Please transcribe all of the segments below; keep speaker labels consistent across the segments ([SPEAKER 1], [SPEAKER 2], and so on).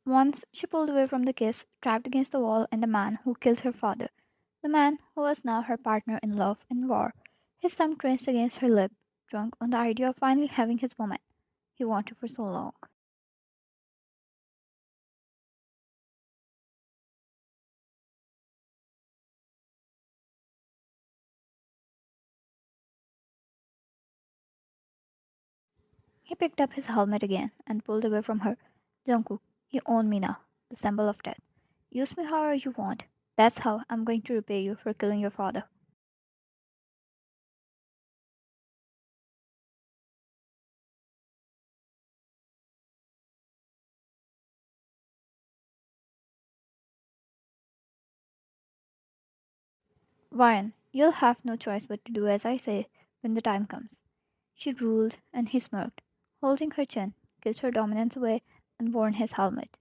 [SPEAKER 1] Once she pulled away from the kiss, trapped against the wall and the man who killed her father. The man who was now her partner in love and war. His thumb pressed against her lip, drunk on the idea of finally having his woman he wanted for so long. He picked up his helmet again and pulled away from her. Jungkook, you own me now, the symbol of death. Use me however you want. That's how I'm going to repay you for killing your father. Ryan, you'll have no choice but to do as I say when the time comes. She ruled, and he smirked, holding her chin, kissed her dominance away, and worn his helmet.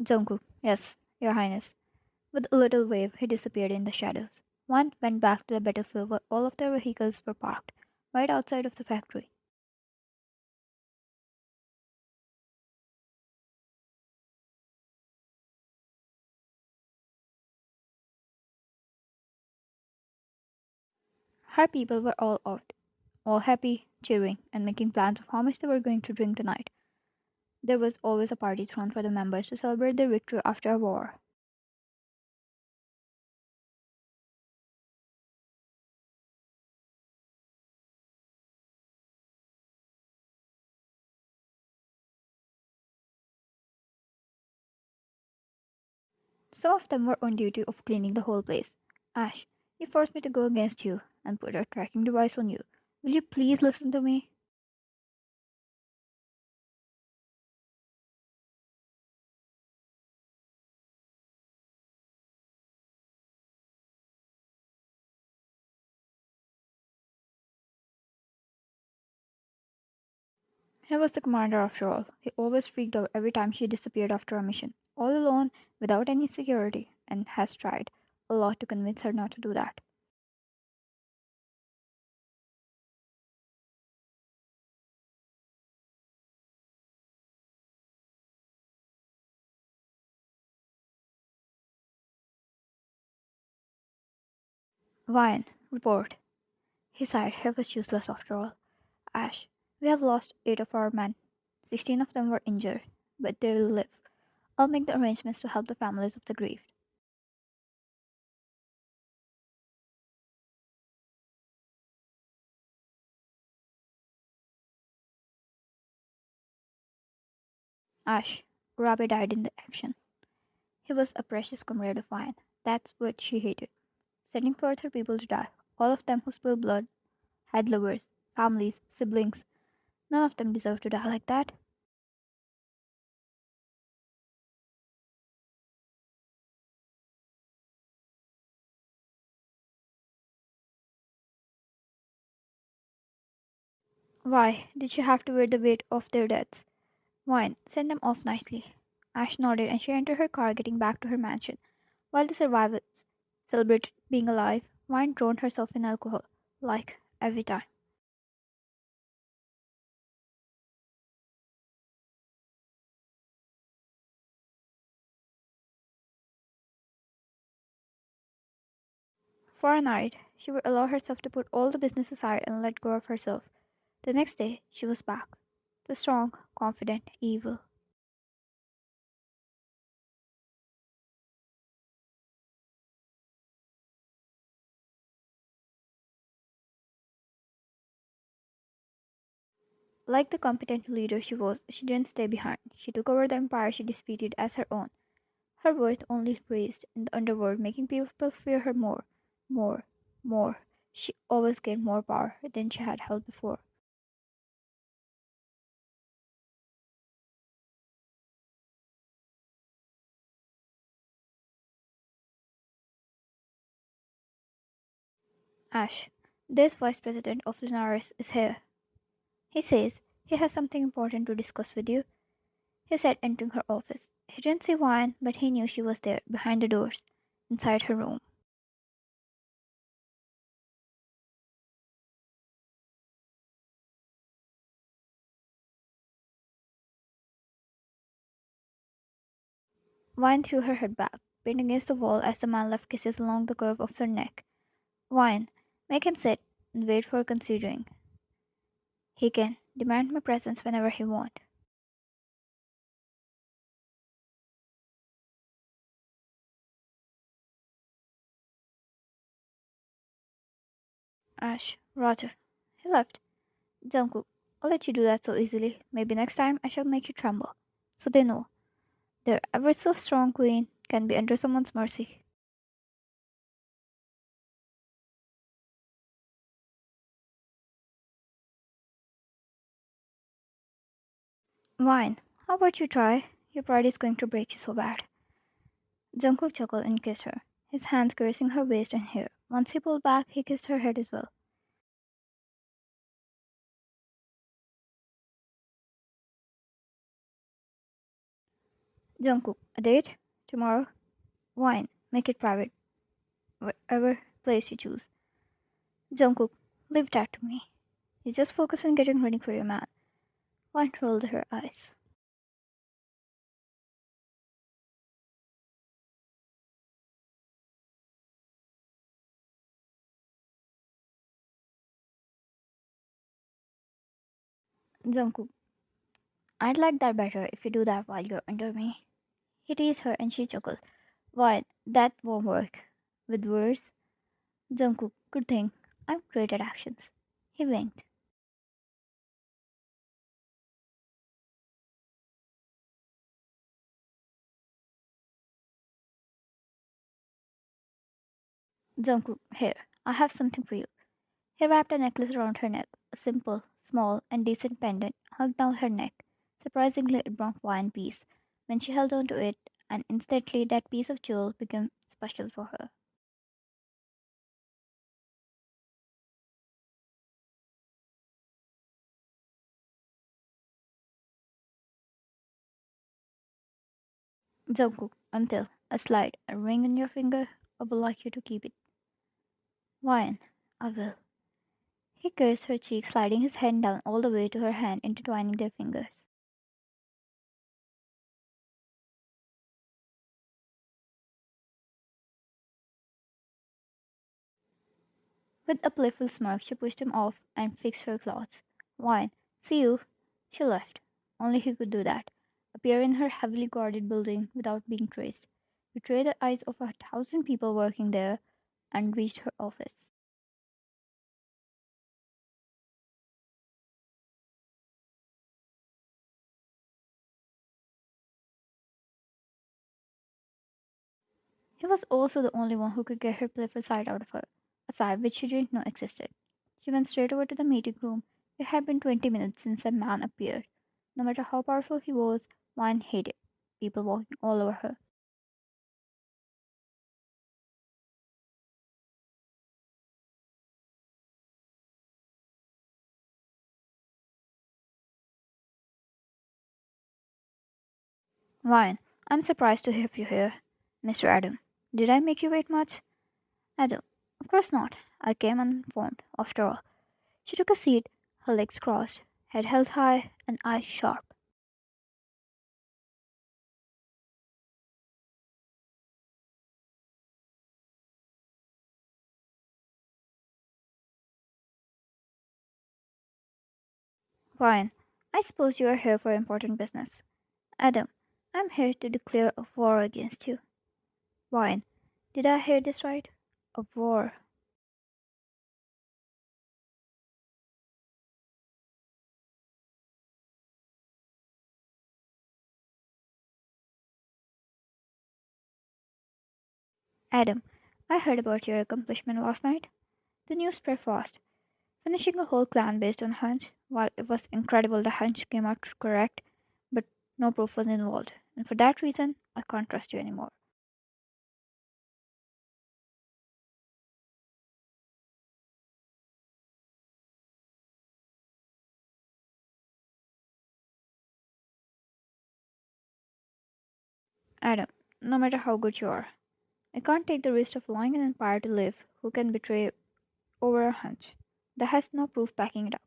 [SPEAKER 1] Jungkook, yes, your highness. With a little wave, he disappeared in the shadows. One went back to the battlefield where all of their vehicles were parked, right outside of the factory. Her people were all out, all happy, cheering, and making plans of how much they were going to drink tonight. There was always a party thrown for the members to celebrate their victory after a war. Some of them were on duty of cleaning the whole place. Ash, you forced me to go against you and put a tracking device on you. Will you please listen to me? He was the commander after all. He always freaked out every time she disappeared after a mission, all alone, without any security, and has tried a lot to convince her not to do that. Ryan, report. He sighed. He was useless after all. Ash, we have lost 8 of our men. 16 of them were injured, but they will live. I'll make the arrangements to help the families of the grieved. Ash, Rabe died in the action. He was a precious comrade of mine. That's what she hated. Sending forth her people to die. All of them who spilled blood had lovers, families, siblings. None of them deserved to die like that. Why did she have to bear the weight of their deaths? Wine, send them off nicely. Ash nodded and she entered her car, getting back to her mansion. While the survivors celebrated being alive, Wine drowned herself in alcohol, like every time. For a night, she would allow herself to put all the business aside and let go of herself. The next day, she was back. The strong, confident, evil. Like the competent leader she was, she didn't stay behind. She took over the empire she defeated as her own. Her worth only raised in the underworld, making people fear her more, more, more. She always gained more power than she had held before. Ash, this vice president of Linares is here. He says he has something important to discuss with you, he said, entering her office. He didn't see Wine, but he knew she was there, behind the doors, inside her room. Vine threw her head back, pinned against the wall as the man left kisses along the curve of her neck. Vine, make him sit and wait for considering. He can demand my presence whenever he wants. Ash, Roger. He left. Jungkook, I'll let you do that so easily. Maybe next time I shall make you tremble. So they know their ever so strong queen can be under someone's mercy. Wine, how about you try? Your pride is going to break you so bad. Jungkook chuckled and kissed her, his hands caressing her waist and hair. Once he pulled back, he kissed her head as well. Jungkook, a date? Tomorrow? Wine, make it private, whatever place you choose. Jungkook, leave that to me. You just focus on getting ready for your man. Wine rolled her eyes. Jungkook, I'd like that better if you do that while you're under me. He teased her and she chuckled. Why, that won't work. With words? Jungkook, good thing. I'm great at actions. He winked. Jungkook, here, I have something for you. He wrapped a necklace around her neck. A simple, small, and decent pendant hung down her neck. Surprisingly, it brought wine peace. When she held on to it, and instantly that piece of jewel became special for her. Jungkook, until a slide, a ring on your finger, I would like you to keep it. Wine, I will. He kissed her cheek, sliding his hand down all the way to her hand, intertwining their fingers. With a playful smirk, she pushed him off and fixed her clothes. Wine, see you. She left. Only he could do that. Appear in her heavily guarded building without being traced. Betray the eyes of 1,000 people working there, and reached her office. He was also the only one who could get her playful side out of her, a side which she didn't know existed. She went straight over to the meeting room. It had been 20 minutes since the man appeared. No matter how powerful he was, Wine hated people walking all over her. Wine, I'm surprised to have you here. Mr. Adam, did I make you wait much? Adam, of course not. I came uninformed, after all. She took a seat, her legs crossed, head held high, and eyes sharp. Wine, I suppose you are here for important business. Adam, I'm here to declare a war against you. Wine, did I hear this right? A war. Adam, I heard about your accomplishment last night. The news spread fast, finishing a whole clan based on hunch. While it was incredible the hunch came out correct, but no proof was involved, and for that reason, I can't trust you anymore. Adam, no matter how good you are, I can't take the risk of allowing an empire to live who can betray over a hunch that has no proof backing it up.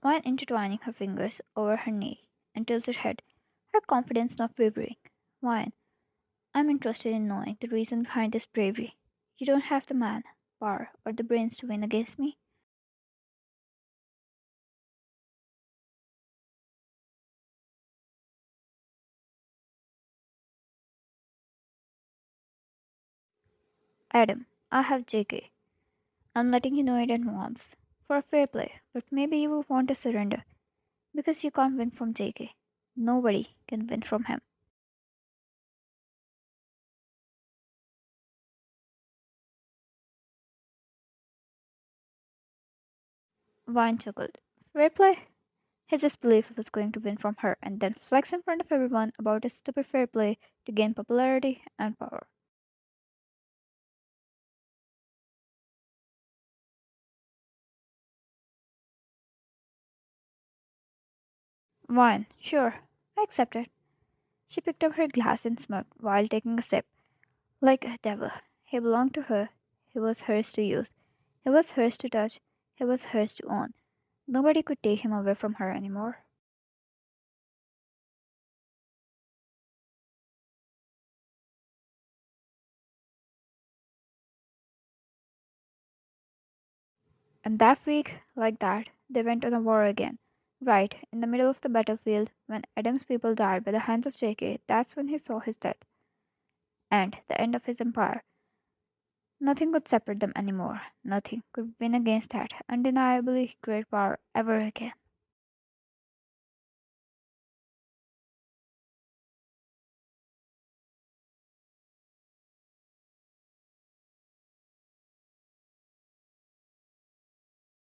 [SPEAKER 1] Vine intertwining her fingers over her knee and tilted head, her confidence not wavering. Vine, I'm interested in knowing the reason behind this bravery. You don't have the man, power, or the brains to win against me. Adam, I have JK. I'm letting you know in advance. For a fair play, but maybe you will want to surrender. Because you can't win from JK. Nobody can win from him. Vine chuckled. Fair play? His disbelief was going to win from her and then flex in front of everyone about his stupid fair play to gain popularity and power. Vine, sure, I accept it. She picked up her glass and smoked while taking a sip. Like a devil. He belonged to her. He was hers to use. He was hers to touch. He was hers to own. Nobody could take him away from her anymore. And that week, like that, they went on a war again. Right, in the middle of the battlefield, when Adam's people died by the hands of JK, that's when he saw his death and the end of his empire. Nothing could separate them anymore. Nothing could win against that undeniably great power ever again.